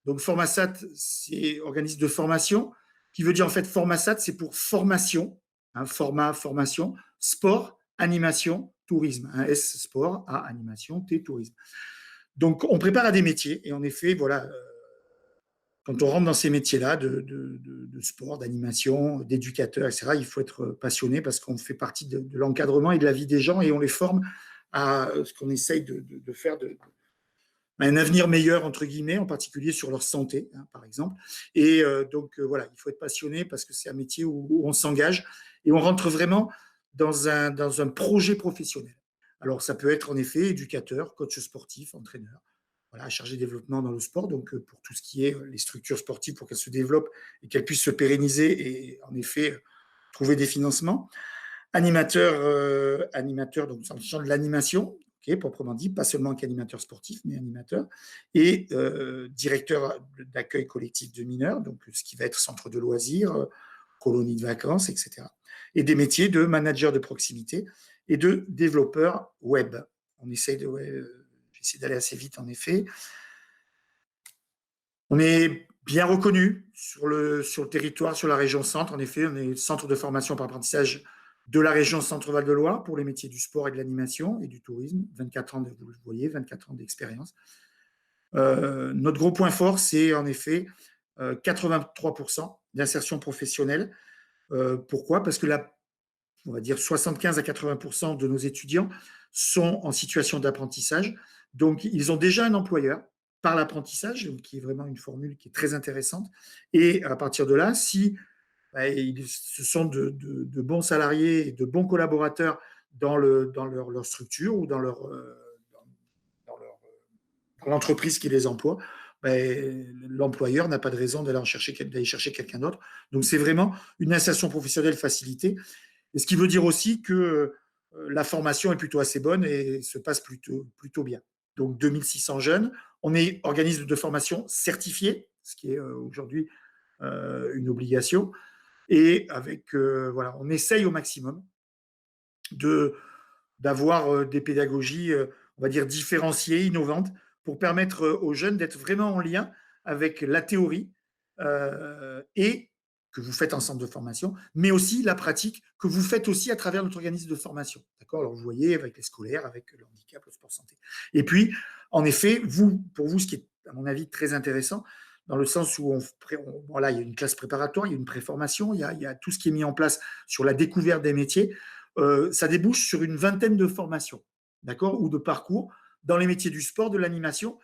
Donc, Formasat, c'est organisme de formation, qui veut dire en fait Formasat, c'est pour formation, hein, format, formation, sport, animation, tourisme. Hein, S, sport, A, animation, T, tourisme. Donc, on prépare à des métiers, et en effet, voilà, quand on rentre dans ces métiers-là de sport, d'animation, d'éducateur, etc., il faut être passionné parce qu'on fait partie de l'encadrement et de la vie des gens et on les forme à ce qu'on essaye de faire un avenir meilleur, entre guillemets, en particulier sur leur santé, hein, par exemple. Et donc, voilà, il faut être passionné parce que c'est un métier où on s'engage et on rentre vraiment dans un projet professionnel. Alors, ça peut être en effet éducateur, coach sportif, entraîneur, voilà, chargé de développement dans le sport, donc pour tout ce qui est les structures sportives pour qu'elles se développent et qu'elles puissent se pérenniser et en effet trouver des financements. Animateur donc en champ de l'animation, okay, proprement dit, pas seulement qu'animateur sportif, mais animateur, et directeur d'accueil collectif de mineurs, donc ce qui va être centre de loisirs, colonie de vacances, etc. Et des métiers de manager de proximité et de développeur web. On essaye de, ouais, j'essaie d'aller assez vite en effet. On est bien reconnu sur le territoire, sur la région centre. En effet, on est centre de formation par apprentissage de la région Centre-Val de Loire pour les métiers du sport et de l'animation et du tourisme. 24 ans, vous le voyez, 24 ans d'expérience. Notre gros point fort, c'est en effet 83% d'insertion professionnelle. Pourquoi? Parce que là, on va dire 75 à 80% de nos étudiants sont en situation d'apprentissage. Donc, ils ont déjà un employeur par l'apprentissage, qui est vraiment une formule qui est très intéressante. Et à partir de là, si ce sont de bons salariés et de bons collaborateurs dans leur structure ou dans l'entreprise qui les emploie, l'employeur n'a pas de raison d'aller chercher quelqu'un d'autre. Donc, c'est vraiment une insertion professionnelle facilitée. Et ce qui veut dire aussi que la formation est plutôt assez bonne et se passe plutôt bien. Donc 2600 jeunes, on est organisme de formation certifié, ce qui est aujourd'hui une obligation, et avec voilà, on essaye au maximum de d'avoir des pédagogies, on va dire différenciées, innovantes, pour permettre aux jeunes d'être vraiment en lien avec la théorie et que vous faites en centre de formation, mais aussi la pratique que vous faites aussi à travers notre organisme de formation. D'accord? Alors, vous voyez, avec les scolaires, avec le handicap, le sport santé. Et puis, en effet, pour vous, ce qui est, à mon avis, très intéressant, dans le sens où voilà, il y a une classe préparatoire, il y a une préformation, il y a tout ce qui est mis en place sur la découverte des métiers. Ça débouche sur une vingtaine de formations, d'accord, ou de parcours dans les métiers du sport, de l'animation,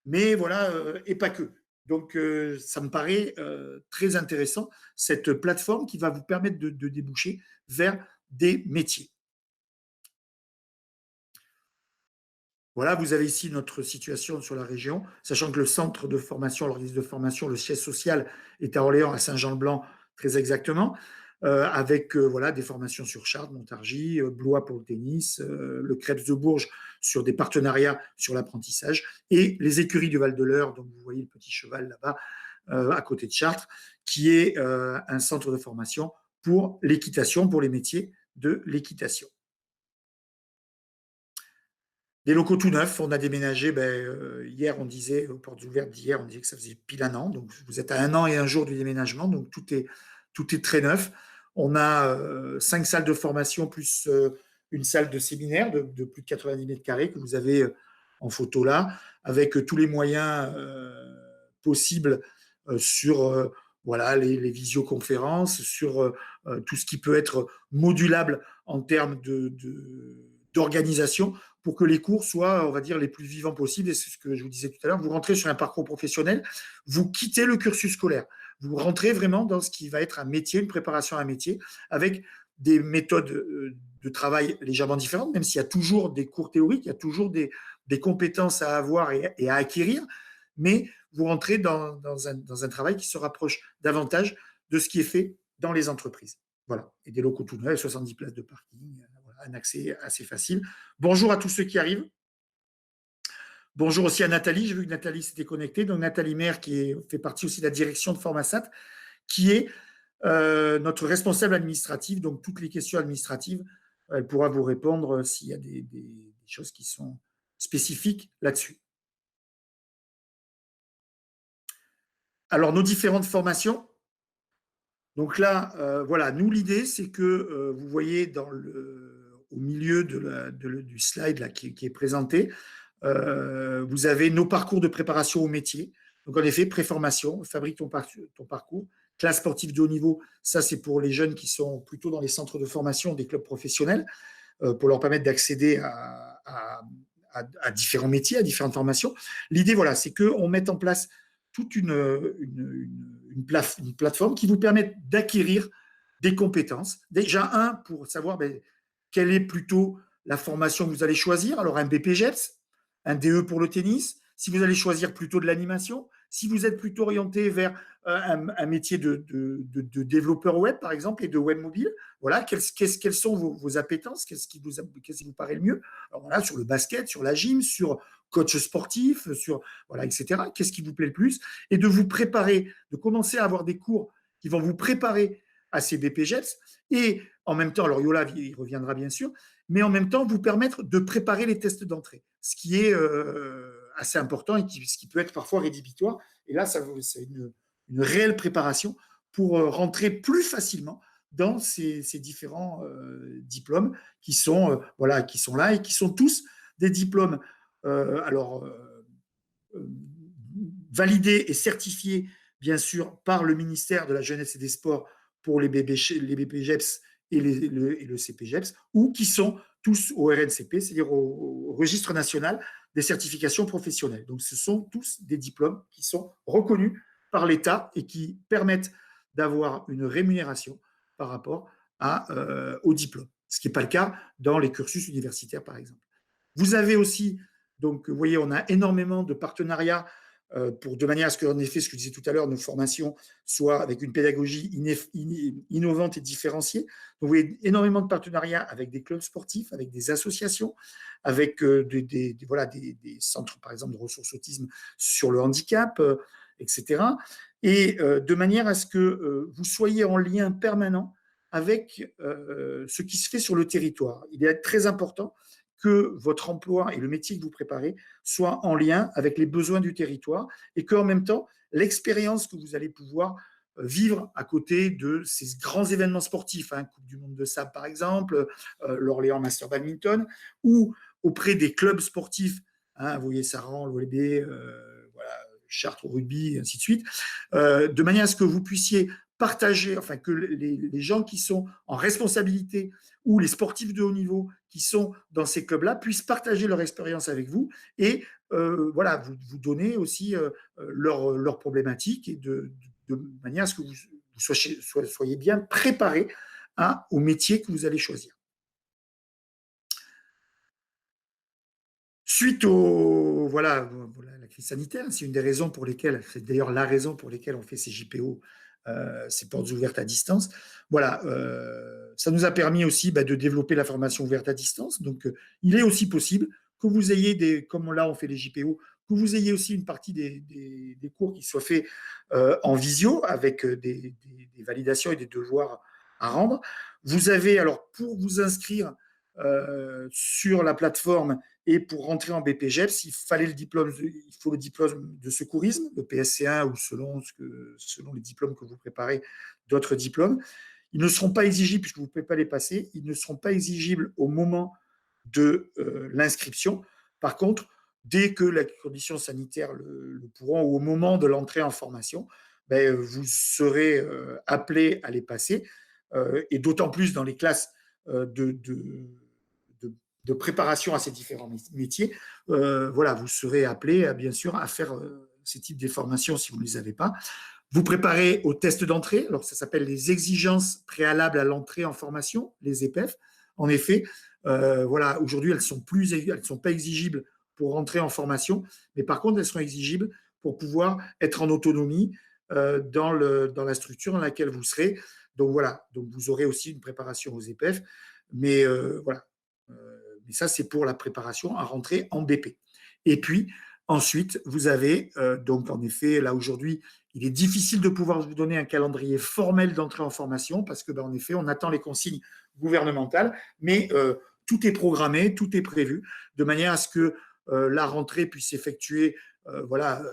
mais voilà, et pas que. Donc, ça me paraît très intéressant, cette plateforme qui va vous permettre de déboucher vers des métiers. Voilà, vous avez ici notre situation sur la région, sachant que le centre de formation, l'organisme de formation, le siège social est à Orléans, à Saint-Jean-le-Blanc, très exactement, avec voilà, des formations sur Chartres, Montargis, Blois pour le tennis, le Crêpes de Bourges sur des partenariats sur l'apprentissage, et les écuries du Val-de-l'Eure, donc vous voyez le petit cheval là-bas, à côté de Chartres, qui est un centre de formation pour l'équitation, pour les métiers de l'équitation. Des locaux tout neufs, on a déménagé, hier on disait, aux portes ouvertes d'hier, on disait que ça faisait pile un an, donc vous êtes à un an et un jour du déménagement, donc tout est très neuf. On a 5 salles de formation plus une salle de séminaire de plus de 90 mètres carrés que vous avez en photo là, avec tous les moyens possibles sur voilà, les visioconférences, sur tout ce qui peut être modulable en termes d'organisation pour que les cours soient, on va dire, les plus vivants possibles. Et c'est ce que je vous disais tout à l'heure, vous rentrez sur un parcours professionnel, vous quittez le cursus scolaire, vous rentrez vraiment dans ce qui va être un métier, une préparation à un métier, avec des méthodes de travail légèrement différentes, même s'il y a toujours des cours théoriques, il y a toujours des compétences à avoir et à acquérir, mais vous rentrez dans un travail qui se rapproche davantage de ce qui est fait dans les entreprises. Voilà. Et des locaux tout neufs, 70 places de parking, voilà, un accès assez facile. Bonjour à tous ceux qui arrivent. Bonjour aussi à Nathalie. J'ai vu que Nathalie s'était connectée. Donc Nathalie Maire, fait partie aussi de la direction de Formasat, qui est notre responsable administrative. Donc toutes les questions administratives, elle pourra vous répondre s'il y a des choses qui sont spécifiques là-dessus. Alors, nos différentes formations. Donc là, voilà, nous, l'idée, c'est que vous voyez au milieu du slide là, qui est présenté, vous avez nos parcours de préparation au métier. Donc, en effet, préformation, fabrique ton parcours. Classe sportive de haut niveau, ça, c'est pour les jeunes qui sont plutôt dans les centres de formation des clubs professionnels, pour leur permettre d'accéder à différents métiers, à différentes formations. L'idée, voilà, c'est qu'on mette en place toute une plateforme qui vous permet d'acquérir des compétences. Déjà, pour savoir quelle est plutôt la formation que vous allez choisir. Alors, un BPGEPS, un DE pour le tennis, si vous allez choisir plutôt de l'animation, si vous êtes plutôt orienté vers un métier de développeur web, par exemple, et de web mobile, voilà, quelles sont vos appétences, qu'est-ce qui vous paraît le mieux. Alors voilà, sur le basket, sur la gym, sur coach sportif, sur voilà, etc. Qu'est-ce qui vous plaît le plus? Et de vous préparer, de commencer à avoir des cours qui vont vous préparer à ces BPGEPS et en même temps, alors Yola y reviendra bien sûr, mais en même temps vous permettre de préparer les tests d'entrée, ce qui est assez important et ce qui peut être parfois rédhibitoire. Et là, c'est une réelle préparation pour rentrer plus facilement dans ces différents diplômes qui sont, voilà, qui sont là et qui sont tous des diplômes validés et certifiés, bien sûr, par le ministère de la Jeunesse et des Sports pour les BPGEPS et le CPGEPS, ou qui sont tous au RNCP, c'est-à-dire au Registre national des certifications professionnelles. Donc, ce sont tous des diplômes qui sont reconnus par l'État et qui permettent d'avoir une rémunération par rapport au diplôme, ce qui n'est pas le cas dans les cursus universitaires, par exemple. Vous avez aussi, donc, vous voyez, on a énormément de partenariats de manière à ce qu'en effet, ce que je disais tout à l'heure, nos formations soient avec une pédagogie innovante et différenciée. Donc, vous voyez énormément de partenariats avec des clubs sportifs, avec des associations, avec des centres, par exemple, de ressources autisme sur le handicap, etc. Et de manière à ce que vous soyez en lien permanent avec ce qui se fait sur le territoire. Il est très important que votre emploi et le métier que vous préparez soient en lien avec les besoins du territoire et qu'en même temps, l'expérience que vous allez pouvoir vivre à côté de ces grands événements sportifs, Coupe du monde de sable par exemple, l'Orléans Master Badminton, ou auprès des clubs sportifs, vous voyez Saran, l'OLB, voilà, Chartres au rugby, et ainsi de suite, de manière à ce que vous puissiez partager, enfin que les gens qui sont en responsabilité ou les sportifs de haut niveau qui sont dans ces clubs-là puissent partager leur expérience avec vous et voilà, vous donner aussi leurs problématiques et de manière à ce que vous soyez bien préparé au métier que vous allez choisir. Suite voilà, la crise sanitaire, c'est une des raisons pour lesquelles, c'est d'ailleurs la raison pour laquelle on fait ces JPO, ces portes ouvertes à distance. Voilà, ça nous a permis aussi de développer la formation ouverte à distance. Donc, il est aussi possible que vous ayez comme là on fait les JPO, que vous ayez aussi une partie des cours qui soient faits en visio avec des validations et des devoirs à rendre. Vous avez, alors, pour vous inscrire sur la plateforme et pour rentrer en BPGEPS, il faut le diplôme de secourisme, le PSC1 ou selon les diplômes que vous préparez, d'autres diplômes. Ils ne seront pas exigibles, puisque vous ne pouvez pas les passer, ils ne seront pas exigibles au moment de l'inscription. Par contre, dès que les conditions sanitaires le pourront, ou au moment de l'entrée en formation, vous serez appelé à les passer, et d'autant plus dans les classes de préparation à ces différents métiers, voilà, vous serez appelé, bien sûr, à faire ces types de formations si vous ne les avez pas. Vous préparez au test d'entrée, alors ça s'appelle les exigences préalables à l'entrée en formation, les EPEF. En effet, voilà, aujourd'hui, elles ne sont pas exigibles pour rentrer en formation, mais par contre, elles seront exigibles pour pouvoir être en autonomie dans la structure dans laquelle vous serez. Donc voilà, donc vous aurez aussi une préparation aux EPEF, mais voilà. Mais ça, c'est pour la préparation à rentrer en BP. Et puis, ensuite, vous avez, donc en effet, là aujourd'hui, il est difficile de pouvoir vous donner un calendrier formel d'entrée en formation parce que, en effet, on attend les consignes gouvernementales, mais tout est programmé, tout est prévu, de manière à ce que la rentrée puisse s'effectuer voilà,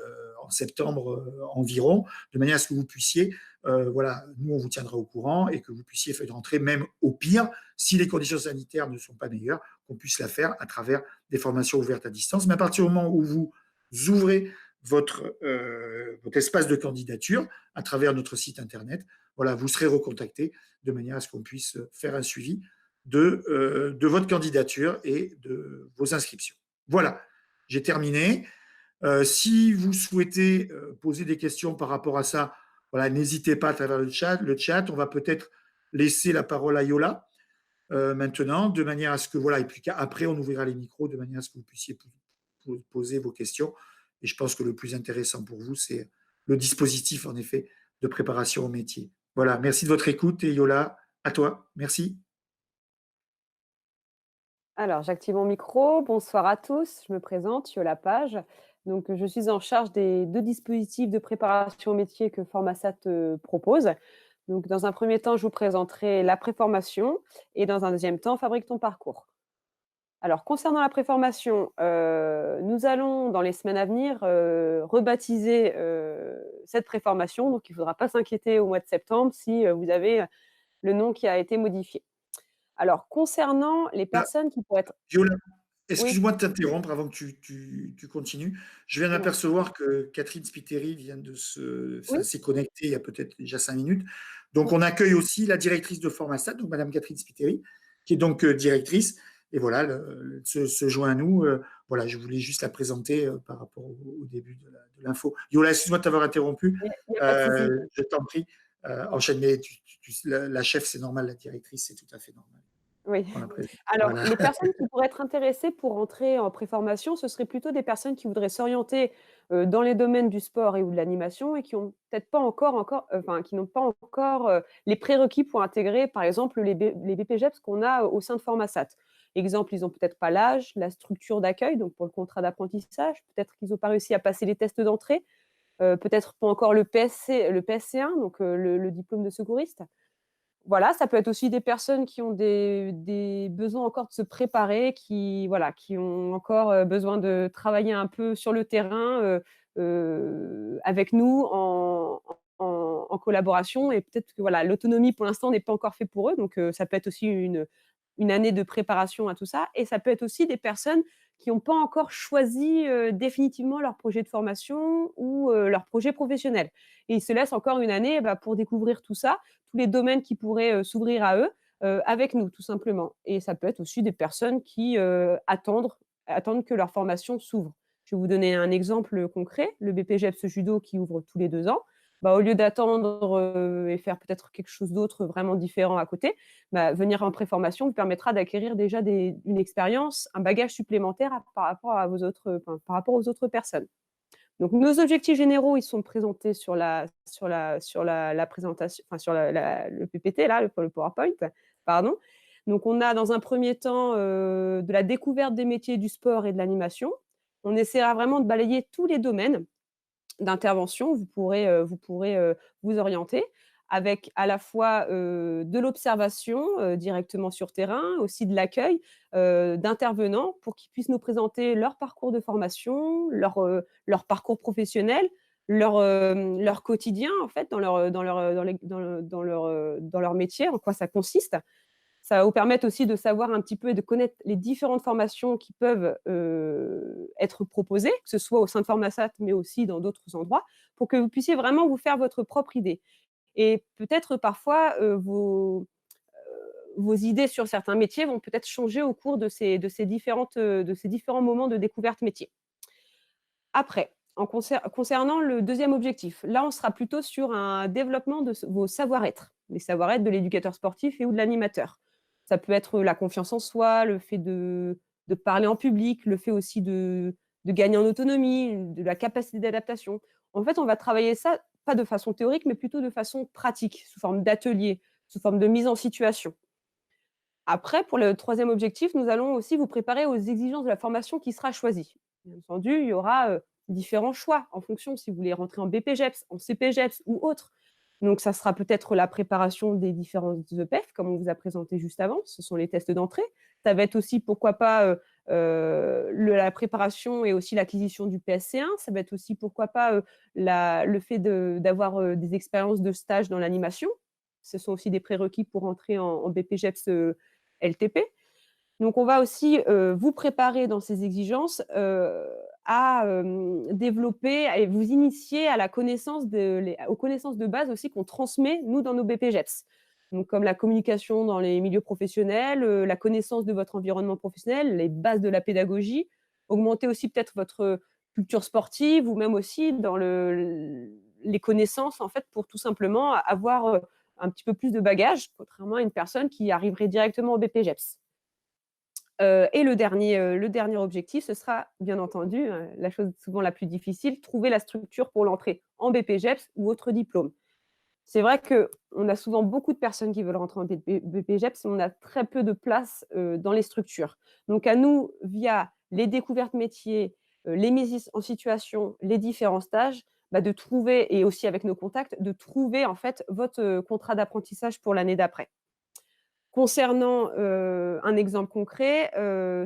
en septembre environ, de manière à ce que vous puissiez, voilà, nous on vous tiendra au courant et que vous puissiez faire une rentrée, même au pire, si les conditions sanitaires ne sont pas meilleures, qu'on puisse la faire à travers des formations ouvertes à distance. Mais à partir du moment où vous ouvrez votre espace de candidature à travers notre site internet, voilà, vous serez recontacté de manière à ce qu'on puisse faire un suivi de votre candidature et de vos inscriptions. Voilà, j'ai terminé. Si vous souhaitez poser des questions par rapport à ça, voilà, n'hésitez pas à travers le chat. On va peut-être laisser la parole à Yola maintenant, de manière à ce que, voilà, et puis après, on ouvrira les micros de manière à ce que vous puissiez poser vos questions. Et je pense que le plus intéressant pour vous, c'est le dispositif, en effet, de préparation au métier. Voilà, merci de votre écoute et Yola, à toi. Merci. Alors, j'active mon micro. Bonsoir à tous. Je me présente, Yola Page. Donc, je suis en charge des 2 dispositifs de préparation au métier que Formasat propose. Donc, dans un premier temps, je vous présenterai la préformation et dans un deuxième temps, Fabrique ton parcours. Alors, concernant la préformation, nous allons, dans les semaines à venir, rebaptiser cette préformation. Donc, il ne faudra pas s'inquiéter au mois de septembre si vous avez le nom qui a été modifié. Alors, concernant les personnes qui pourraient être... Yola, Oui, excuse-moi de t'interrompre avant que tu continues. Je viens dis-moi. d'apercevoir que Catherine Spiteri vient Oui, s'est connectée il y a peut-être déjà 5 minutes. Donc, oui. on accueille aussi la directrice de Formasat, donc Madame Catherine Spiteri, qui est donc directrice. Et voilà, se joint à nous. Voilà, je voulais juste la présenter par rapport au début de l'info. Yola, excuse-moi de t'avoir interrompu. Il y a pas de souci. Je t'en prie. Enchaîne, mais la chef, c'est normal, la directrice, c'est tout à fait normal. Oui. On la présente. Alors, Voilà. les personnes qui pourraient être intéressées pour entrer en préformation, ce seraient plutôt des personnes qui voudraient s'orienter, dans les domaines du sport et ou de l'animation et qui ont peut-être pas enfin, qui n'ont pas encore, les prérequis pour intégrer, par exemple, les BPGEPS qu'on a au sein de Formasat. Exemple, ils ont peut-être pas l'âge, la structure d'accueil, donc pour le contrat d'apprentissage, peut-être qu'ils ont pas réussi à passer les tests d'entrée, peut-être pas encore le PSC1, donc le diplôme de secouriste. Voilà, ça peut être aussi des personnes qui ont des besoins encore de se préparer, voilà, qui ont encore, besoin de travailler un peu sur le terrain, avec nous en collaboration et peut-être que voilà, l'autonomie pour l'instant n'est pas encore fait pour eux, donc ça peut être aussi une année de préparation à tout ça et ça peut être aussi des personnes qui n'ont pas encore choisi, définitivement leur projet de formation ou, leur projet professionnel et ils se laissent encore une année, bah, pour découvrir tout ça, tous les domaines qui pourraient, s'ouvrir à eux, avec nous, tout simplement et ça peut être aussi des personnes qui, attendent que leur formation s'ouvre. Je vais vous donner un exemple, concret, le BPGEPS Judo qui ouvre tous les 2 ans. Bah, au lieu d'attendre, et faire peut-être quelque chose d'autre vraiment différent à côté, bah, venir en préformation vous permettra d'acquérir déjà une expérience, un bagage supplémentaire par rapport à par rapport aux autres personnes. Donc nos objectifs généraux, ils sont présentés sur la présentation, enfin sur le PPT là, le PowerPoint, pardon. Donc on a dans un premier temps, de la découverte des métiers du sport et de l'animation. On essaiera vraiment de balayer tous les domaines d'intervention, vous pourrez vous orienter avec à la fois, de l'observation, directement sur terrain, aussi de l'accueil, d'intervenants pour qu'ils puissent nous présenter leur parcours de formation, leur parcours professionnel, leur quotidien en fait dans leur métier, en quoi ça consiste. Ça va vous permettre aussi de savoir un petit peu et de connaître les différentes formations qui peuvent, être proposées, que ce soit au sein de Formasat, mais aussi dans d'autres endroits, pour que vous puissiez vraiment vous faire votre propre idée. Et peut-être parfois, vos idées sur certains métiers vont peut-être changer au cours de ces différents moments de découverte métier. Après, concernant le deuxième objectif, là, on sera plutôt sur un développement de vos savoir-être, les savoir-être de l'éducateur sportif et ou de l'animateur. Ça peut être la confiance en soi, le fait de parler en public, le fait aussi de gagner en autonomie, de la capacité d'adaptation. En fait, on va travailler ça, pas de façon théorique, mais plutôt de façon pratique, sous forme d'atelier, sous forme de mise en situation. Après, pour le troisième objectif, nous allons aussi vous préparer aux exigences de la formation qui sera choisie. Bien entendu, il y aura différents choix en fonction si vous voulez rentrer en BPGEPS, en CPGEPS ou autre. Donc, ça sera peut-être la préparation des différents EPEF, comme on vous a présenté juste avant. Ce sont les tests d'entrée. Ça va être aussi, pourquoi pas, la préparation et aussi l'acquisition du PSC1. Ça va être aussi, pourquoi pas, le fait d'avoir des expériences de stage dans l'animation. Ce sont aussi des prérequis pour entrer en BPGEPS LTP. Donc, on va aussi vous préparer dans ces exigences à développer et vous initier à aux connaissances de base aussi qu'on transmet, nous, dans nos BPGEPS. Donc, comme la communication dans les milieux professionnels, la connaissance de votre environnement professionnel, les bases de la pédagogie, augmenter aussi peut-être votre culture sportive ou même aussi dans les connaissances, en fait, pour tout simplement avoir un petit peu plus de bagages, contrairement à une personne qui arriverait directement au BPGEPS. Et le dernier objectif, ce sera bien entendu, la chose souvent la plus difficile, trouver la structure pour l'entrée en BPGEPS ou autre diplôme. C'est vrai qu'on a souvent beaucoup de personnes qui veulent rentrer en BPGEPS, mais on a très peu de place dans les structures. Donc à nous, via les découvertes métiers, les mises en situation, les différents stages, bah, de trouver, et aussi avec nos contacts, de trouver en fait votre contrat d'apprentissage pour l'année d'après. Concernant, un exemple concret,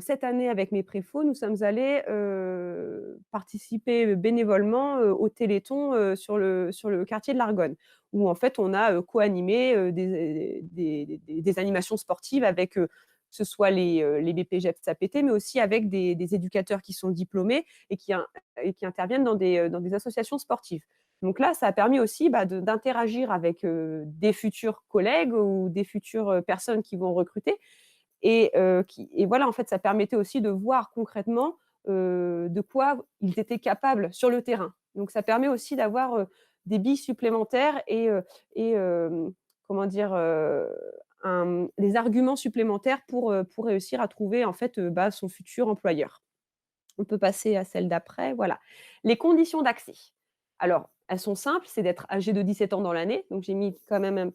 cette année avec mes préfaux, nous sommes allés, participer bénévolement, au téléthon, sur le quartier de l'Argonne, où en fait on a, co-animé, des animations sportives avec, que ce soit les BPGEPS APT, mais aussi avec des éducateurs qui sont diplômés et qui interviennent dans des associations sportives. Donc là, ça a permis aussi, bah, d'interagir avec des futurs collègues ou des futures personnes qui vont recruter. Et voilà, en fait, ça permettait aussi de voir concrètement de quoi ils étaient capables sur le terrain. Donc ça permet aussi d'avoir des billes supplémentaires et comment dire, des arguments supplémentaires pour réussir à trouver en fait bah, son futur employeur. On peut passer à celle d'après, voilà. Les conditions d'accès. Alors, elles sont simples, c'est d'être âgé de 17 ans dans l'année, donc j'ai mis quand même une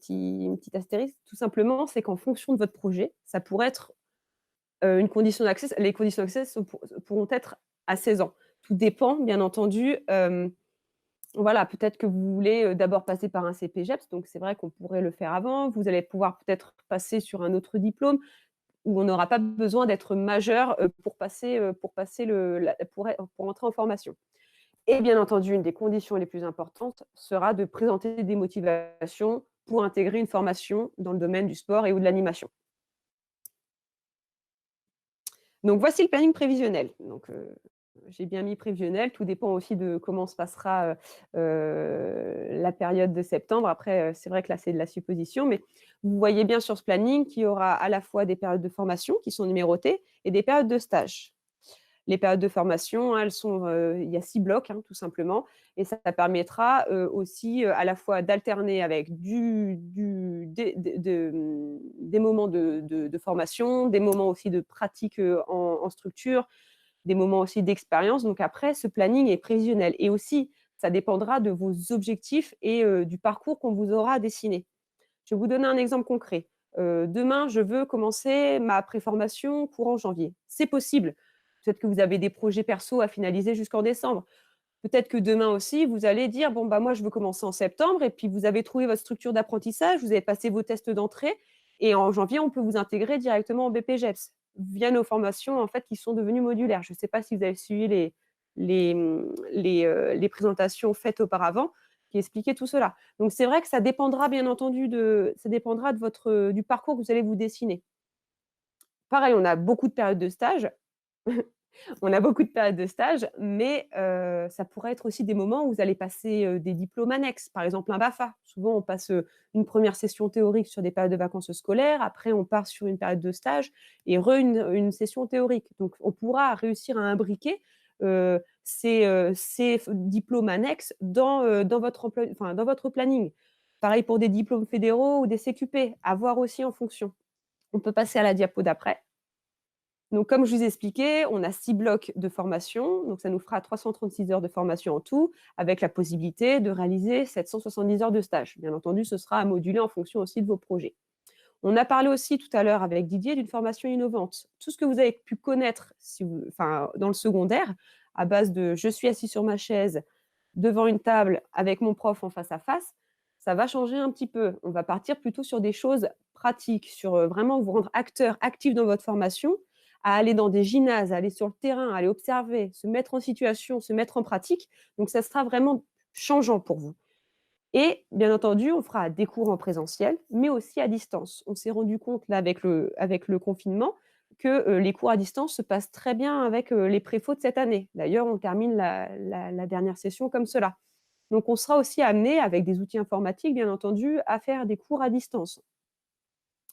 petite astérisque. Tout simplement, c'est qu'en fonction de votre projet, ça pourrait être, une condition d'accès. Les conditions d'accès pourront être à 16 ans. Tout dépend, bien entendu, voilà, peut-être que vous voulez, d'abord passer par un CPGEPS, donc c'est vrai qu'on pourrait le faire avant. Vous allez pouvoir peut-être passer sur un autre diplôme où on n'aura pas besoin d'être majeur, pour passer pour entrer en formation. Et bien entendu, une des conditions les plus importantes sera de présenter des motivations pour intégrer une formation dans le domaine du sport et ou de l'animation. Donc voici le planning prévisionnel. Donc, j'ai bien mis prévisionnel, tout dépend aussi de comment se passera, la période de septembre. Après, c'est vrai que là, c'est de la supposition, mais vous voyez bien sur ce planning qu'il y aura à la fois des périodes de formation qui sont numérotées et des périodes de stage. Les périodes de formation, hein, elles sont, il y a 6 blocs, hein, tout simplement, et ça permettra, aussi, à la fois d'alterner avec des moments de formation, des moments aussi de pratique, en structure, des moments aussi d'expérience. Donc après, ce planning est prévisionnel et aussi, ça dépendra de vos objectifs et du parcours qu'on vous aura dessiné. Je vais vous donner un exemple concret. Demain, je veux commencer ma préformation courant janvier. C'est possible. Peut-être que vous avez des projets perso à finaliser jusqu'en décembre. Peut-être que demain aussi, vous allez dire: «Bon, bah, moi, je veux commencer en septembre», et puis vous avez trouvé votre structure d'apprentissage, vous avez passé vos tests d'entrée et en janvier, on peut vous intégrer directement en BPGEPS via nos formations, en fait, qui sont devenues modulaires. Je ne sais pas si vous avez suivi les présentations faites auparavant qui expliquaient tout cela. Donc c'est vrai que ça dépendra bien entendu du parcours que vous allez vous dessiner. Pareil, on a beaucoup de périodes de stage. On a beaucoup de périodes de stage, mais ça pourrait être aussi des moments où vous allez passer, des diplômes annexes, par exemple un BAFA. Souvent, on passe, une première session théorique sur des périodes de vacances scolaires, après on part sur une période de stage et une session théorique. Donc on pourra réussir à imbriquer, ces diplômes annexes dans votre planning. Pareil pour des diplômes fédéraux ou des CQP, à voir aussi en fonction. On peut passer à la diapo d'après. Donc, comme je vous ai expliqué, on a 6 blocs de formation, donc ça nous fera 336 heures de formation en tout, avec la possibilité de réaliser 770 heures de stage. Bien entendu, ce sera à moduler en fonction aussi de vos projets. On a parlé aussi tout à l'heure avec Didier d'une formation innovante. Tout ce que vous avez pu connaître dans le secondaire, à base de je suis assis sur ma chaise devant une table avec mon prof en face à face, ça va changer un petit peu. On va partir plutôt sur des choses pratiques, sur vraiment vous rendre acteur, actif dans votre formation, à aller dans des gymnases, à aller sur le terrain, à aller observer, se mettre en situation, se mettre en pratique. Donc ça sera vraiment changeant pour vous. Et bien entendu, on fera des cours en présentiel, mais aussi à distance. On s'est rendu compte là avec le confinement que, les cours à distance se passent très bien avec, les préfaux de cette année. D'ailleurs, on termine la dernière session comme cela. Donc on sera aussi amené, avec des outils informatiques bien entendu, à faire des cours à distance.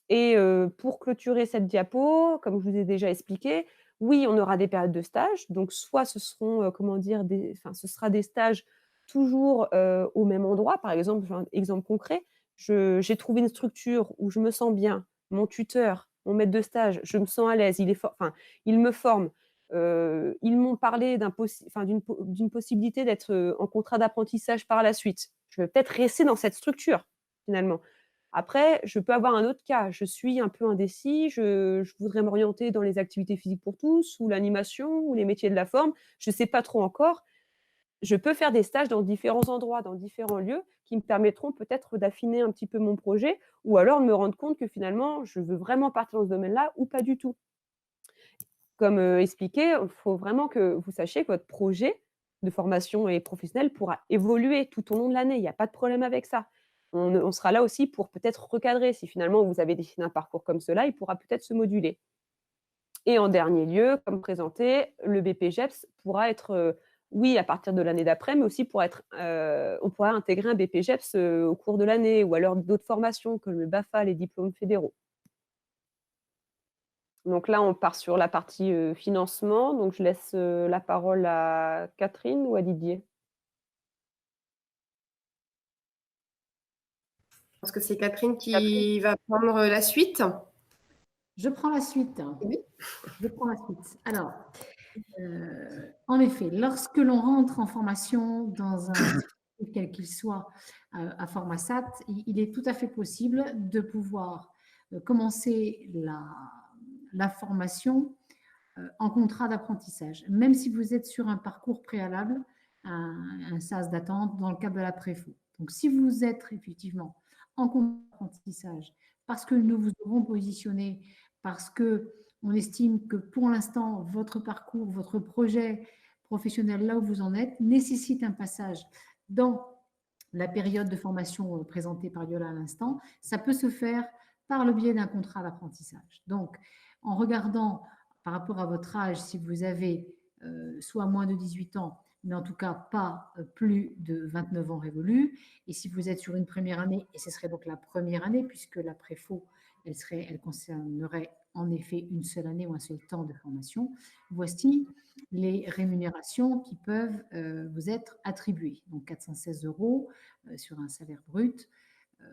Et pour clôturer cette diapo, comme je vous ai déjà expliqué, oui, on aura des périodes de stage, donc soit ce seront, comment dire? Ce sera des stages toujours, au même endroit. Par exemple, un exemple concret, j'ai trouvé une structure où je me sens bien, mon tuteur, mon maître de stage, je me sens à l'aise, il me forme. Ils m'ont parlé d'une possibilité d'être, en contrat d'apprentissage par la suite. Je vais peut-être rester dans cette structure, finalement. Après, je peux avoir un autre cas. Je suis un peu indécis, je voudrais m'orienter dans les activités physiques pour tous ou l'animation ou les métiers de la forme. Je ne sais pas trop encore. Je peux faire des stages dans différents endroits, dans différents lieux qui me permettront peut-être d'affiner un petit peu mon projet ou alors de me rendre compte que finalement, je veux vraiment partir dans ce domaine-là ou pas du tout. Comme, expliqué, il faut vraiment que vous sachiez que votre projet de formation et professionnel pourra évoluer tout au long de l'année. Il y a pas de problème avec ça. On sera là aussi pour peut-être recadrer. Si finalement vous avez décidé un parcours comme cela, il pourra peut-être se moduler. Et en dernier lieu, comme présenté, le BPGEPS pourra être, oui, à partir de l'année d'après, mais aussi on pourra intégrer un BPGEPS, au cours de l'année ou alors d'autres formations comme le BAFA, les diplômes fédéraux. Donc là, on part sur la partie, financement, donc je laisse, la parole à Catherine ou à Didier? Je pense que c'est Catherine Catherine? qui va prendre la suite. Je prends la suite. Oui. Je prends la suite. Alors, en effet, lorsque l'on rentre en formation dans un dispositif quel qu'il soit à Formasat, il est tout à fait possible de pouvoir commencer la formation en contrat d'apprentissage, même si vous êtes sur un parcours préalable, un sas d'attente dans le cadre de la préfo. Donc, si vous êtes effectivement en contrat d'apprentissage, parce que nous vous aurons positionné, parce que on estime que pour l'instant, votre parcours, votre projet professionnel, là où vous en êtes, nécessite un passage dans la période de formation présentée par Yola à l'instant, ça peut se faire par le biais d'un contrat d'apprentissage. Donc, en regardant par rapport à votre âge, si vous avez soit moins de 18 ans, mais en tout cas pas plus de 29 ans révolus, et si vous êtes sur une première année, et ce serait donc la première année, puisque la préfo, elle concernerait en effet une seule année ou un seul temps de formation, voici les rémunérations qui peuvent vous être attribuées. Donc 416 € sur un salaire brut.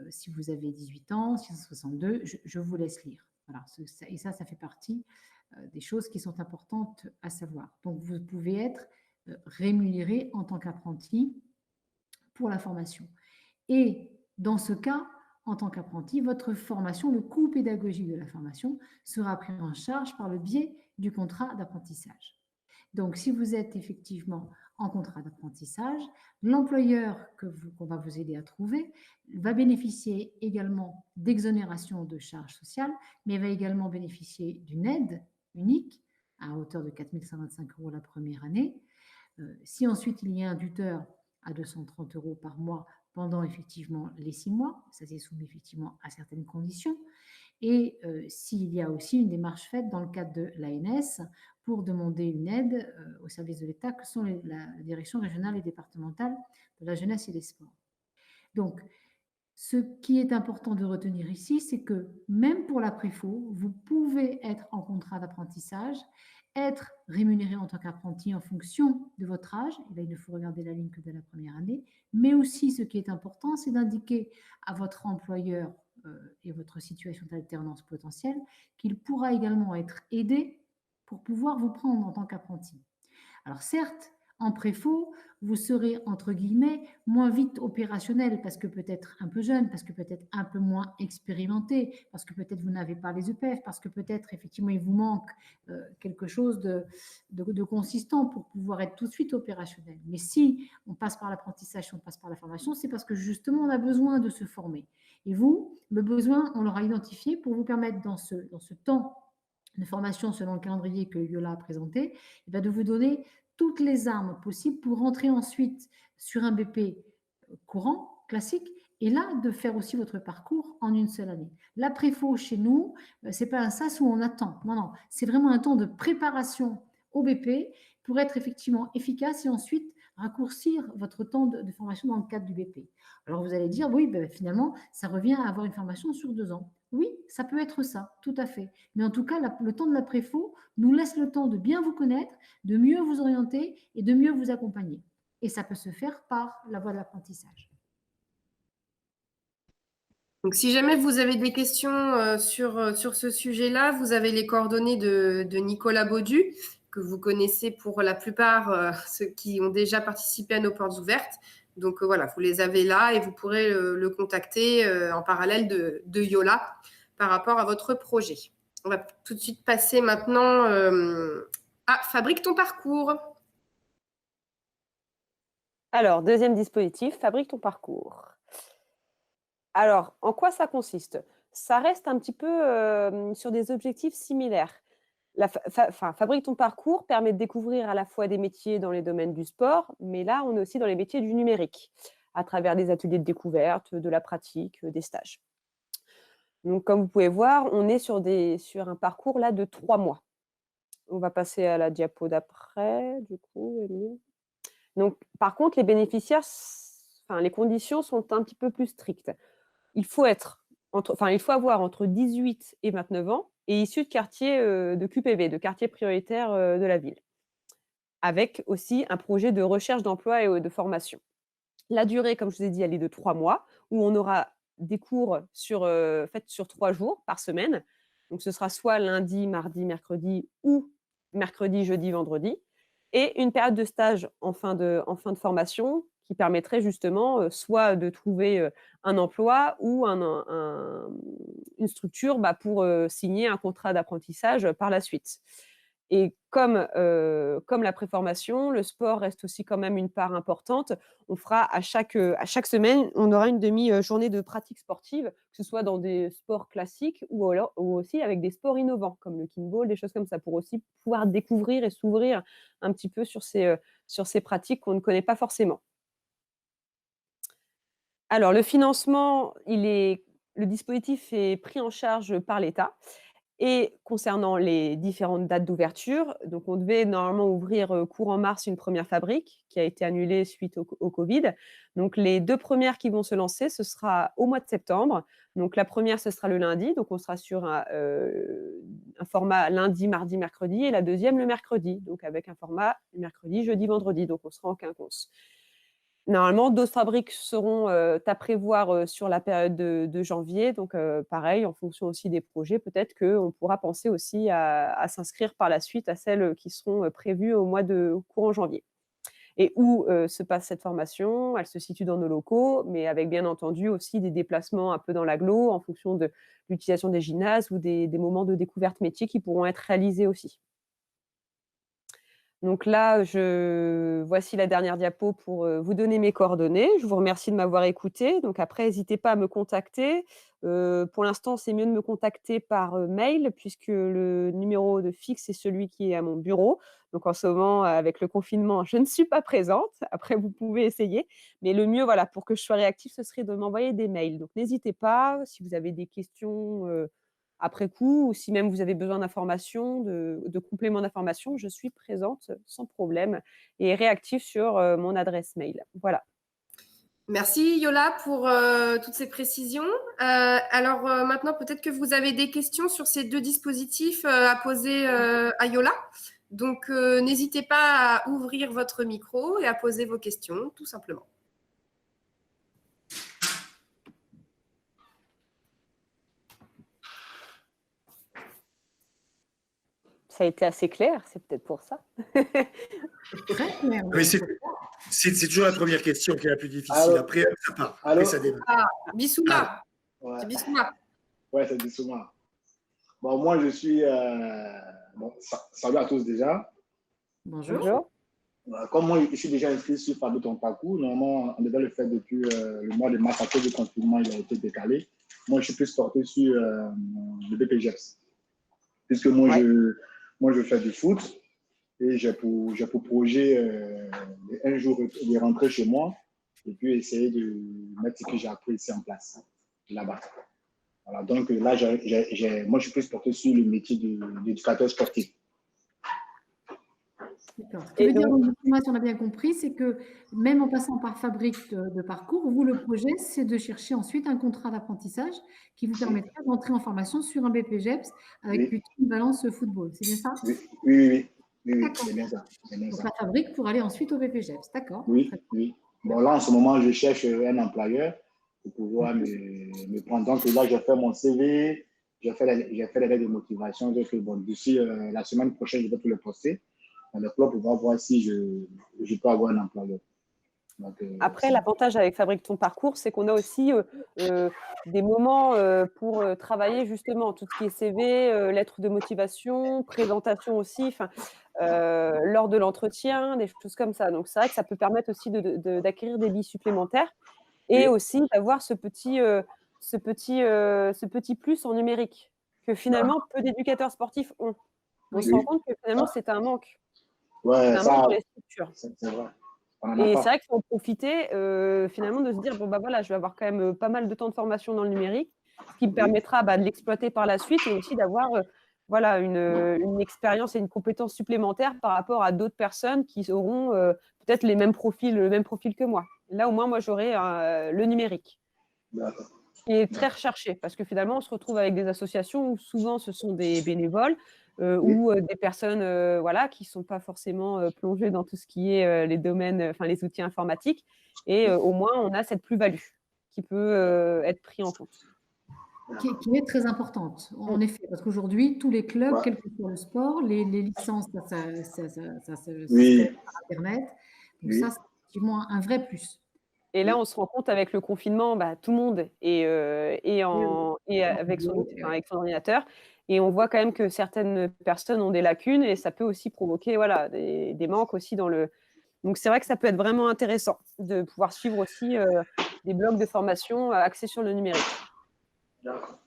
Si vous avez 18 ans, 662, je vous laisse lire. Voilà, et ça fait partie des choses qui sont importantes à savoir. Donc, vous pouvez être rémunéré en tant qu'apprenti pour la formation. Et dans ce cas, en tant qu'apprenti, votre formation, le coût pédagogique de la formation sera pris en charge par le biais du contrat d'apprentissage. Donc, si vous êtes effectivement en contrat d'apprentissage, l'employeur qu'on va vous aider à trouver va bénéficier également d'exonération de charges sociales, mais va également bénéficier d'une aide unique à hauteur de 4 125 € la première année. Si ensuite il y a un tuteur à 230 € par mois pendant effectivement les 6 mois, ça c'est soumis effectivement à certaines conditions. Et s'il y a aussi une démarche faite dans le cadre de l'ANS pour demander une aide au service de l'État que sont la direction régionale et départementale de la jeunesse et des sports. Donc, ce qui est important de retenir ici, c'est que même pour la préfo, vous pouvez être en contrat d'apprentissage, être rémunéré en tant qu'apprenti en fonction de votre âge, et là il ne faut regarder la ligne que de la première année, mais aussi ce qui est important, c'est d'indiquer à votre employeur et votre situation d'alternance potentielle qu'il pourra également être aidé pour pouvoir vous prendre en tant qu'apprenti. Alors certes, en préfo, vous serez, entre guillemets, moins vite opérationnel parce que peut-être un peu jeune, parce que peut-être un peu moins expérimenté, parce que peut-être vous n'avez pas les EPF, parce que peut-être effectivement il vous manque quelque chose de consistant pour pouvoir être tout de suite opérationnel. Mais si on passe par l'apprentissage, si on passe par la formation, c'est parce que justement on a besoin de se former. Et vous, le besoin, on l'aura identifié pour vous permettre dans ce temps une formation selon le calendrier que Yola a présenté, et bien de vous donner toutes les armes possibles pour rentrer ensuite sur un BP courant, classique, et là, de faire aussi votre parcours en une seule année. La préfo chez nous, ce n'est pas un sas où on attend. Non, non, c'est vraiment un temps de préparation au BP pour être effectivement efficace et ensuite raccourcir votre temps de formation dans le cadre du BP. Alors vous allez dire, oui, ben, finalement, ça revient à avoir une formation sur 2 ans. Oui, ça peut être ça, tout à fait. Mais en tout cas, le temps de la préfo nous laisse le temps de bien vous connaître, de mieux vous orienter et de mieux vous accompagner. Et ça peut se faire par la voie de l'apprentissage. Donc, si jamais vous avez des questions sur ce sujet-là, vous avez les coordonnées de Nicolas Baudu, que vous connaissez pour la plupart, ceux qui ont déjà participé à nos portes ouvertes. Donc, voilà, vous les avez là et vous pourrez le contacter en parallèle de Yola par rapport à votre projet. On va tout de suite passer maintenant à Fabrique ton parcours. Alors, deuxième dispositif, fabrique ton parcours. Alors, en quoi ça consiste? Ça reste un petit peu sur des objectifs similaires. Fabrique ton parcours permet de découvrir à la fois des métiers dans les domaines du sport, mais là, on est aussi dans les métiers du numérique, à travers des ateliers de découverte, de la pratique, des stages. Donc, comme vous pouvez voir, on est sur un parcours là de 3 mois. On va passer à la diapo d'après, du coup, Émilie. Donc, par contre, les bénéficiaires, les conditions sont un petit peu plus strictes. Il faut avoir entre 18 et 29 ans et issu de quartiers de QPV, de quartiers prioritaires de la ville, avec aussi un projet de recherche d'emploi et de formation. La durée, comme je vous ai dit, elle est de 3 mois, où on aura des cours faits sur 3 jours par semaine. Donc, ce sera soit lundi, mardi, mercredi ou mercredi, jeudi, vendredi. Et une période de stage en fin de formation qui permettrait justement soit de trouver un emploi ou une structure pour signer un contrat d'apprentissage par la suite. Et comme la préformation, le sport reste aussi quand même une part importante. On fera à chaque semaine, on aura une demi-journée de pratique sportive, que ce soit dans des sports classiques ou aussi avec des sports innovants, comme le kinball, des choses comme ça, pour aussi pouvoir découvrir et s'ouvrir un petit peu sur ces pratiques qu'on ne connaît pas forcément. Alors, le financement, le dispositif est pris en charge par l'État. Et concernant les différentes dates d'ouverture, donc on devait normalement ouvrir courant mars une première fabrique qui a été annulée suite au Covid. Donc les 2 premières qui vont se lancer, ce sera au mois de septembre. Donc la première, ce sera le lundi, donc on sera sur un format lundi, mardi, mercredi, et la deuxième le mercredi, donc avec un format mercredi, jeudi, vendredi, donc on sera en quinconce. Normalement, d'autres fabriques seront à prévoir sur la période de janvier. Donc, pareil, en fonction aussi des projets, peut-être qu'on pourra penser aussi à s'inscrire par la suite à celles qui seront prévues au mois de courant janvier. Et où se passe cette formation? Elle se situe dans nos locaux, mais avec bien entendu aussi des déplacements un peu dans l'agglo en fonction de l'utilisation des gymnases ou des moments de découverte métier qui pourront être réalisés aussi. Donc là, voici la dernière diapo pour vous donner mes coordonnées. Je vous remercie de m'avoir écouté. Donc après, n'hésitez pas à me contacter. Pour l'instant, c'est mieux de me contacter par mail puisque le numéro de fixe est celui qui est à mon bureau. Donc en ce moment, avec le confinement, je ne suis pas présente. Après, vous pouvez essayer. Mais le mieux, voilà, pour que je sois réactive, ce serait de m'envoyer des mails. Donc n'hésitez pas, si vous avez des questions après coup, ou si même vous avez besoin d'informations, de compléments d'informations, je suis présente sans problème et réactive sur mon adresse mail. Voilà. Merci Yola pour toutes ces précisions. Alors maintenant, peut-être que vous avez des questions sur ces 2 dispositifs à poser à Yola. Donc, n'hésitez pas à ouvrir votre micro et à poser vos questions, tout simplement. Ça a été assez clair, c'est peut-être pour ça. Très clair. Mais c'est toujours la première question qui est la plus difficile. Après, ça part. Après, ça démarre. Ah, Bissouma. Ouais. C'est Bissouma. Ouais, c'est Bissouma. Bon, moi, je suis. Salut à tous déjà. Bonjour. Comme moi, je suis déjà inscrit sur Fabrique ton parcours, normalement, on devait le faire depuis le mois de mars, à cause du confinement, il a été décalé. Moi, je suis plus porté sur le BPGEPS. puisque moi, Ouais. je fais du foot et j'ai pour projet un jour de rentrer chez moi et puis essayer de mettre ce que j'ai appris ici en place, là-bas. Voilà, donc là, moi, je suis plus porté sur le métier d'éducateur sportif. D'accord. Ce qui Et veut dire, donc, si on a bien compris, c'est que même en passant par fabrique de parcours, vous, le projet, c'est de chercher ensuite un contrat d'apprentissage qui vous permettra d'entrer en formation sur un BPGEPS avec Oui, plutôt une balance football. C'est bien ça? oui, oui, oui, oui, oui, D'accord. c'est bien ça. C'est bien Donc ça. la fabrique pour aller ensuite au BPGEPS. D'accord. Oui, Très oui. Bon, là, en ce moment, je cherche un employeur pour pouvoir me prendre. Donc là, j'ai fait mon CV, j'ai fait les lettres de motivation. Donc, bon, d'ici la semaine prochaine, je vais tout le poster dans le club pour voir si je peux avoir un employeur. Donc, après, l'avantage avec Fabrique ton parcours, c'est qu'on a aussi des moments pour travailler justement tout ce qui est CV, lettres de motivation, présentation aussi, lors de l'entretien, des choses comme ça. Donc, c'est vrai que ça peut permettre aussi d'acquérir des billes supplémentaires et oui, aussi d'avoir ce petit plus en numérique que finalement peu d'éducateurs sportifs ont. On se rend oui. compte que finalement, c'est un manque. C'est Ouais, un manque ça, dans les structures. c'est vrai. On n'en a Et c'est pas. vrai qu'il faut en profiter, finalement de se dire: «Bon, bah, voilà, je vais avoir quand même, pas mal de temps de formation dans le numérique», ce qui me Oui, permettra, bah, de l'exploiter par la suite et aussi d'avoir, voilà, une expérience et une compétence supplémentaire par rapport à d'autres personnes qui auront, peut-être le même profil que moi. Là, au moins, moi, j'aurai, le numérique d'accord. qui est très recherché parce que finalement, on se retrouve avec des associations où souvent ce sont des bénévoles, Oui, ou des personnes, voilà, qui sont pas forcément, plongées dans tout ce qui est, les domaines, les outils informatiques et au moins on a cette plus-value qui peut, être pris en compte. Qui est très importante, Mmh. en effet, parce qu'aujourd'hui, tous les clubs, ouais, quel que soit le sport, les licences, ça se fait oui, par Internet. Donc ça, oui, c'est effectivement un vrai plus. Et là, oui, on se rend compte avec le confinement, bah, tout le monde Oui, oui. avec son Oui, outil oui. avec son ordinateur et on voit quand même que certaines personnes ont des lacunes et ça peut aussi provoquer, voilà, des manques aussi dans le donc c'est vrai que ça peut être vraiment intéressant de pouvoir suivre aussi, des blogs de formation, axés sur le numérique. d'accord.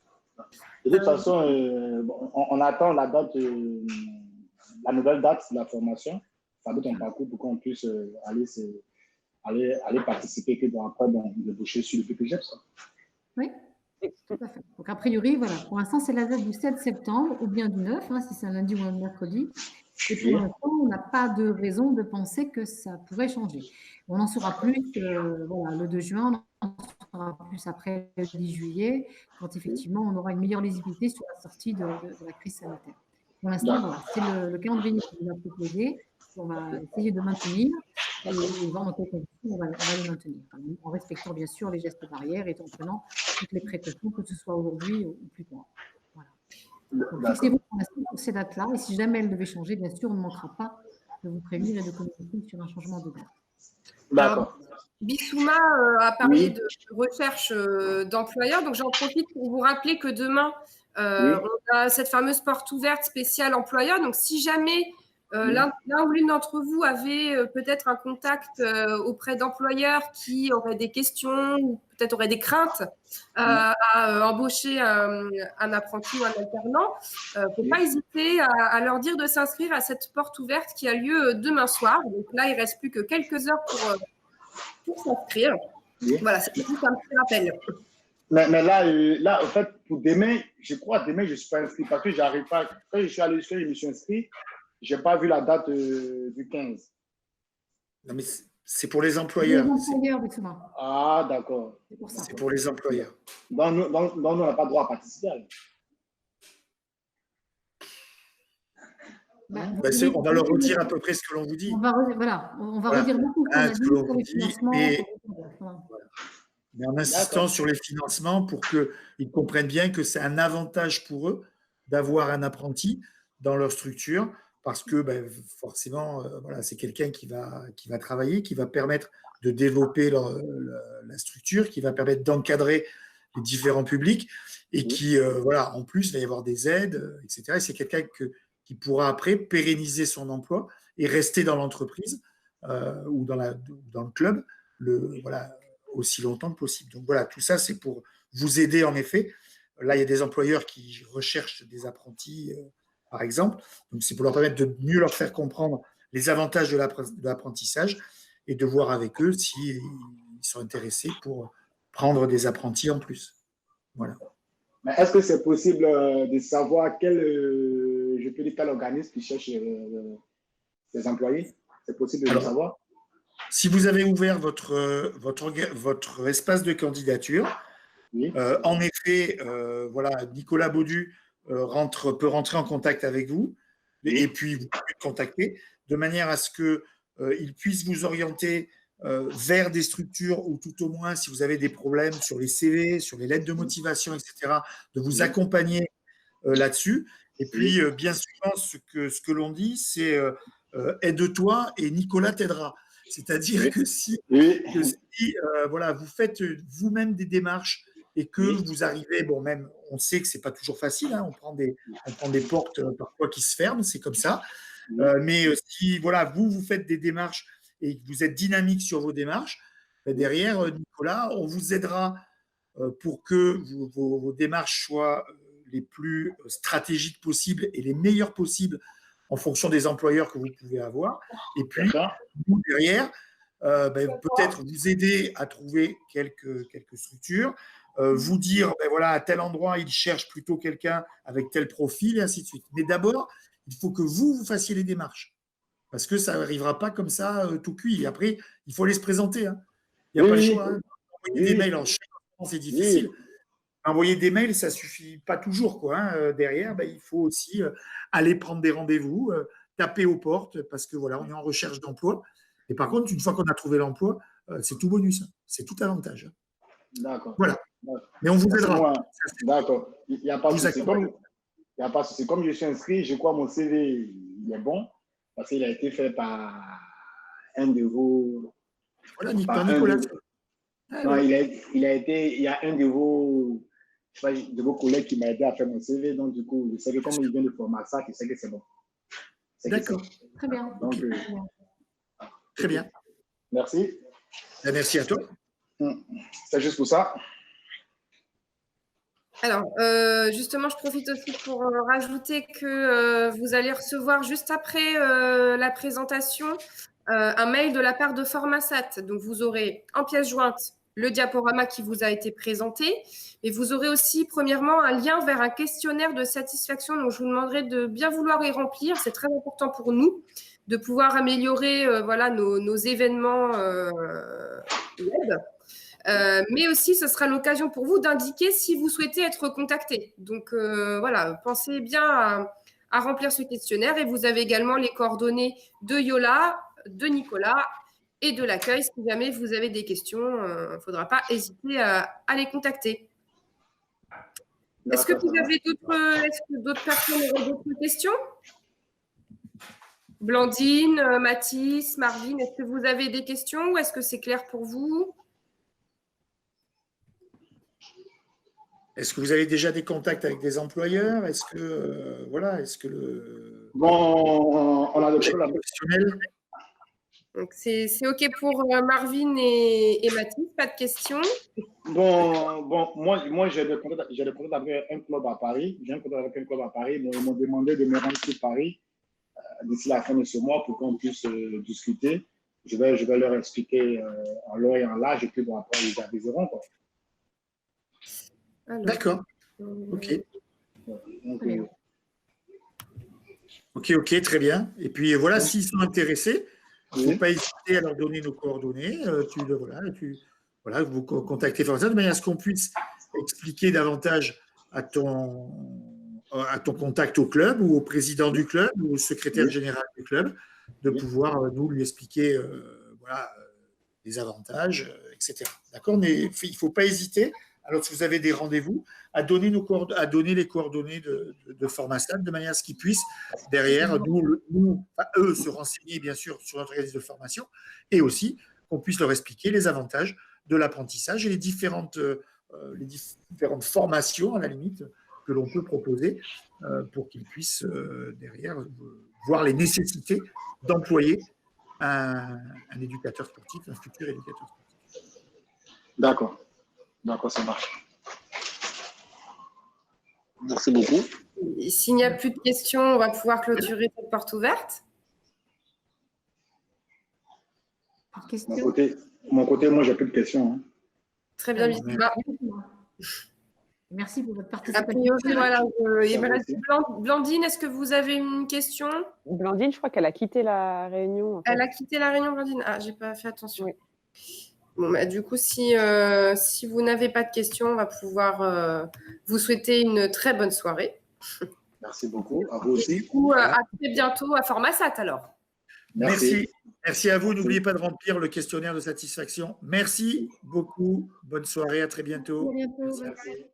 De toute façon, bon, on attend la date, la nouvelle date de la formation, ça doit ton parcours pour qu'on puisse aller participer, que bon, après, bon, déboucher sur le PPGEPS. Oui, Et tout à fait. Donc a priori, voilà, pour l'instant, c'est la date du 7 septembre ou bien du 9, si c'est un lundi ou un mercredi. Et pour Oui, l'instant, on n'a pas de raison de penser que ça pourrait changer. On en saura plus voilà, le 2 juin, on en saura plus après le 10 juillet, quand oui, effectivement on aura une meilleure lisibilité sur la sortie de la crise sanitaire. Pour l'instant, voilà, d'accord. c'est le calendrier qu'on nous a proposé, qu'on va essayer de maintenir et voir dans quelles conditions on va les maintenir, en respectant bien sûr les gestes barrières et en prenant toutes les précautions, que ce soit aujourd'hui ou plus tard. Voilà. Donc, D'accord. fixez-vous pour l'instant pour ces dates-là. Et si jamais elles devaient changer, bien sûr, on ne manquera pas de vous prévenir et de communiquer sur un changement de date. Alors, D'accord. Bissouma a parlé Oui, de recherche d'employeurs, donc j'en profite pour vous rappeler que demain, oui, on a cette fameuse porte ouverte spéciale employeur. Donc, si jamais oui, l'un ou l'une d'entre vous avait peut-être un contact auprès d'employeurs qui auraient des questions ou peut-être auraient des craintes oui, à embaucher un apprenti ou un alternant, il ne faut oui, pas hésiter à leur dire de s'inscrire à cette porte ouverte qui a lieu demain soir. Donc là, il ne reste plus que quelques heures pour s'inscrire. oui. Voilà, c'est juste un petit rappel. Mais là, en fait, pour demain, je crois demain, je ne suis pas inscrit parce que j'arrive pas. Quand je suis allé, je me suis inscrit, je n'ai pas vu la date du 15. Non, mais c'est pour les Les employeurs. employeurs, justement, Ah, d'accord. c'est pour ça. C'est pour les employeurs. Donc, nous, on n'a pas droit à participer. Alors. Bah, Ben, on va leur redire à peu près ce que l'on vous dit. on va, voilà, on va Voilà. redire beaucoup ce qu'on a Ce dit que l'on sur vous les dit, financements. Voilà. mais en insistant D'accord. sur les financements pour qu'ils comprennent bien que c'est un avantage pour eux d'avoir un apprenti dans leur structure parce que ben, forcément, voilà, c'est quelqu'un qui va travailler, qui va permettre de développer la structure, qui va permettre d'encadrer les différents publics et Oui, qui, voilà, en plus, il va y avoir des aides, etc. Et c'est quelqu'un qui pourra après pérenniser son emploi et rester dans l'entreprise ou dans le club voilà, aussi longtemps que possible. Donc voilà, tout ça, c'est pour vous aider en effet. Là, il y a des employeurs qui recherchent des apprentis par exemple. Donc, c'est pour leur permettre de mieux leur faire comprendre les avantages de l'apprentissage et de voir avec eux s'ils sont intéressés pour prendre des apprentis en plus. Voilà. Mais est-ce que c'est possible de savoir quel organisme qui cherche des employés? C'est possible de le savoir? Si vous avez ouvert votre espace de candidature, Oui. En effet, voilà, Nicolas Baudu peut rentrer en contact avec vous et puis vous pouvez le contacter de manière à ce qu'il puisse vous orienter vers des structures ou tout au moins, si vous avez des problèmes sur les CV, sur les lettres de motivation, etc., de vous accompagner là-dessus. Et puis, bien souvent, ce que l'on dit, c'est aide-toi et Nicolas t'aidera. C'est-à-dire que si voilà, vous faites vous-même des démarches et que vous arrivez, bon, même, on sait que ce n'est pas toujours facile, hein, on prend des portes parfois qui se ferment, c'est comme ça. Mais si voilà, vous faites des démarches et que vous êtes dynamique sur vos démarches, ben derrière, Nicolas, on vous aidera pour que vos démarches soient les plus stratégiques possibles et les meilleures possibles en fonction des employeurs que vous pouvez avoir. Et puis, nous, derrière, peut-être vous aider à trouver quelques structures, vous dire, ben voilà, à tel endroit, ils cherchent plutôt quelqu'un avec tel profil, et ainsi de suite. Mais d'abord, il faut que vous fassiez les démarches. Parce que ça n'arrivera pas comme ça, tout cuit. Et après, il faut aller se présenter. Hein. Il n'y a pas le choix. Hein. Envoyer des mails en Chine, c'est difficile. Envoyer des mails, ça ne suffit pas toujours. Quoi, hein. Derrière, il faut aussi aller prendre des rendez-vous, taper aux portes, parce que voilà, on est en recherche d'emploi. Et par contre, une fois qu'on a trouvé l'emploi, c'est tout bonus. Hein. C'est tout avantage. D'accord. Voilà. Mais on vous aidera. D'accord. Il n'y a pas de souci. Il n'y a pas de souci. Comme je suis inscrit, je crois que mon CV il est bon parce qu'il a été fait par un de vos. Voilà, Nicolas. Non, il y a un de vos, je sais pas, de vos collègues qui m'a aidé à faire mon CV. Donc, du coup, je sais que comme il vient de former ça, je sais que c'est bon. D'accord. Très bien. Donc, très bien. Merci. Merci à toi. C'est juste pour ça. Alors, justement, je profite aussi pour rajouter que vous allez recevoir juste après la présentation un mail de la part de Formasat. Donc, vous aurez en pièce jointe le diaporama qui vous a été présenté, et vous aurez aussi, premièrement, un lien vers un questionnaire de satisfaction. Donc, je vous demanderai de bien vouloir y remplir. C'est très important pour nous de pouvoir améliorer voilà, nos événements web. Mais aussi, ce sera l'occasion pour vous d'indiquer si vous souhaitez être contacté. Donc, voilà, pensez bien à remplir ce questionnaire. Et vous avez également les coordonnées de Yola, de Nicolas et de l'accueil. Si jamais vous avez des questions, il ne faudra pas hésiter à les contacter. Est-ce que vous avez d'autres personnes auraient d'autres questions? Blandine, Mathis, Marvin, est-ce que vous avez des questions ou est-ce que c'est clair pour vous? Est-ce que vous avez déjà des contacts avec des employeurs? Est-ce que bon, on a le professionnel. Donc c'est OK pour Marvin et Mathis, pas de questions. Bon, moi j'ai des contacts avec un club à Paris. J'ai un contact avec un club à Paris. Ils m'ont demandé de me rendre sur Paris d'ici la fin de ce mois pour qu'on puisse discuter. Je vais leur expliquer en long et en large et puis bon, après ils aviseront. D'accord. OK. OK, très bien. Et puis voilà, s'ils sont intéressés, il ne faut pas hésiter à leur donner nos coordonnées. Vous contactez Formasat de manière à ce qu'on puisse expliquer davantage à ton contact au club ou au président du club ou au secrétaire général du club de pouvoir nous lui expliquer les avantages, etc. D'accord? Mais il ne faut pas hésiter. Alors, si vous avez des rendez-vous, à donner les coordonnées de Formasat de manière à ce qu'ils puissent, derrière, eux, se renseigner, bien sûr, sur notre organisme de formation et aussi qu'on puisse leur expliquer les avantages de l'apprentissage et les différentes formations, à la limite, que l'on peut proposer pour qu'ils puissent, derrière, voir les nécessités d'employer un éducateur sportif, un futur éducateur sportif. D'accord. D'accord, ça marche. Merci beaucoup. Et s'il n'y a plus de questions, on va pouvoir clôturer cette porte ouverte. Pas de De questions? mon côté, moi, j'ai plus de questions. Hein. Très bien, Merci. Bisma. Merci pour votre A participation. priori, voilà. Il me Ça va reste aussi. Blandine, est-ce que vous avez une question? Blandine, je crois qu'elle a quitté la réunion. En fait. Elle a quitté la réunion, Blandine. Ah, j'ai pas fait attention. Oui. Bon, bah, du coup, si vous n'avez pas de questions, on va pouvoir vous souhaiter une très bonne soirée. Merci beaucoup. À vous Et aussi. du coup, à très bientôt à Formasat alors. Merci. Merci à vous. N'oubliez pas de remplir le questionnaire de satisfaction. Merci beaucoup. Bonne soirée. À très bientôt. À bientôt. Merci.